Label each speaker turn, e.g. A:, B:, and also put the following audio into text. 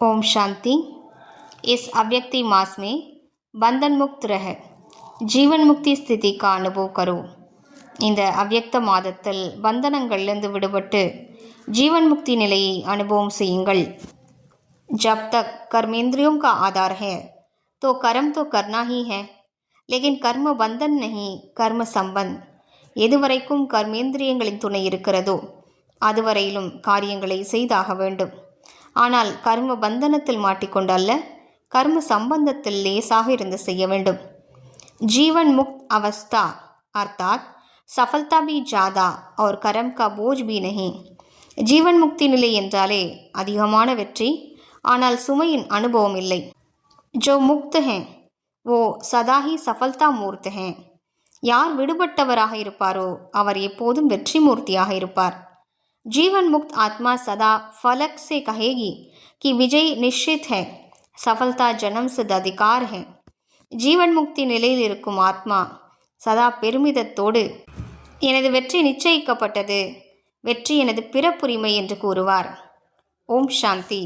A: ओम शांति। इस अव्यक्ति मास में बंधन मुक्त रह जीवन मुक्ति स्थिति का अनुभव करो। இந்த அவ்யக்த மாதத்தில் பந்தனங்களிலிருந்து விடுபட்டு ஜீவன் முக்தி நிலையை அனுபவம் செய்யுங்கள். जब तक कर्मेंद्रियों का आधार है तो कर्म तो करना ही है, लेकिन कर्म बंधन नहीं, कर्म संबंध. எதுவரைக்கும் கர்மேந்திரியங்களின் துணை இருக்கிறதோ அதுவரையிலும் காரியங்களை செய்தாக வேண்டும். ஆனால் கர்ம பந்தனத்தில் மாட்டிக்கொண்டு அல்ல, கர்ம சம்பந்தத்தில் லேசாக இருந்து செய்ய வேண்டும். जीवन मुक्त अवस्था अर्थात सफलता भी ज़्यादा और कर्म का बोझ भी नहीं. ஜீவன் முக்தி நிலை என்றாலே அதிகமான வெற்றி, ஆனால் சுமையின் அனுபவம் இல்லை. जो मुक्त हैं वो सदा ही सफलता मूर्त हैं. யார் விடுபட்டவராக இருப்பாரோ அவர் எப்போதும் வெற்றி மூர்த்தியாக இருப்பார். जीवन मुक्त आत्मा सदा फलक से कहेगी कि विजय निश्चित है, सफलता जन्म सिद्ध अधिकार है. ஜீவன் முக்தி நிலையில் இருக்கும் ஆத்மா சதா பெருமிதத்தோடு எனது வெற்றி நிச்சயிக்கப்பட்டது, வெற்றி எனது பிறப்புரிமை என்று கூறுவார். ஓம் சாந்தி.